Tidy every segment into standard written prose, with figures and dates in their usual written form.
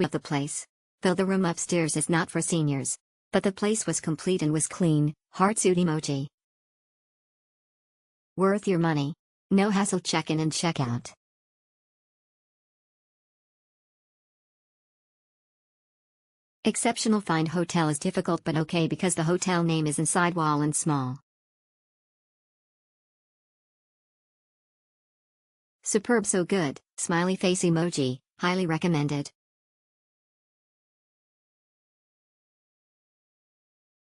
of the place. Though the room upstairs is not for seniors. But the place was complete and was clean, heart-suit emoji. Worth your money. No hassle check-in and check-out. Exceptional find hotel is difficult but okay because the hotel name is inside wall and small. Superb so good, smiley face emoji, highly recommended.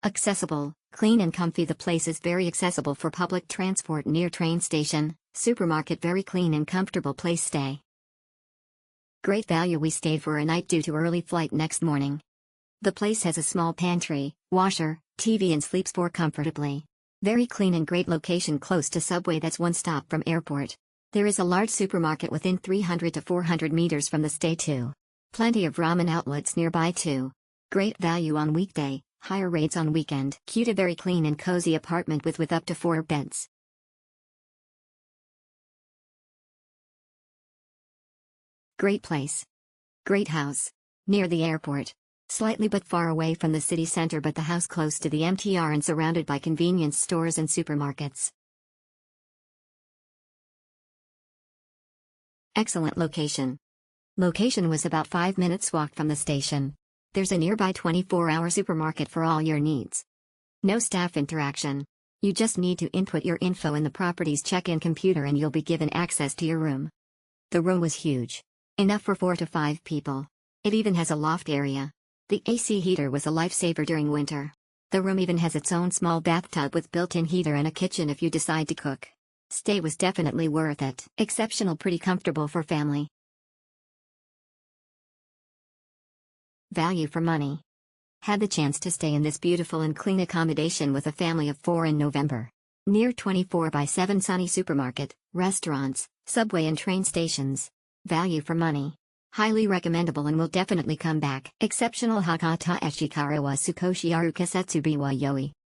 Accessible, clean and comfy. The place is very accessible for public transport near train station, supermarket. Very clean and comfortable place stay. Great value. We stayed for a night due to early flight next morning. The place has a small pantry, washer, TV and sleeps for comfortably. Very clean and great location close to subway. That's one stop from airport. There is a large supermarket within 300 to 400 meters from the stay too. Plenty of ramen outlets nearby too. Great value on weekday, higher rates on weekend. Cute. A very clean and cozy apartment with up to 4 beds. Great place. Great house. Near the airport. Slightly but far away from the city center, but the house close to the MTR and surrounded by convenience stores and supermarkets. Excellent location. Location was about 5 minutes walk from the station. There's a nearby 24-hour supermarket for all your needs. No staff interaction. You just need to input your info in the property's check-in computer and you'll be given access to your room. The room was huge. Enough for 4 to 5 people. It even has a loft area. The AC heater was a lifesaver during winter. The room even has its own small bathtub with built-in heater and a kitchen if you decide to cook. Stay was definitely worth it. Exceptional, pretty comfortable for family. Value for money. Had the chance to stay in this beautiful and clean accommodation with a family of 4 in November. Near 24/7 sunny supermarket, restaurants, subway and train stations. Value for money. Highly recommendable and will definitely come back. Exceptional. Hakata Eshikara wa Sukoshiaru Kasetsubi wa Yoi.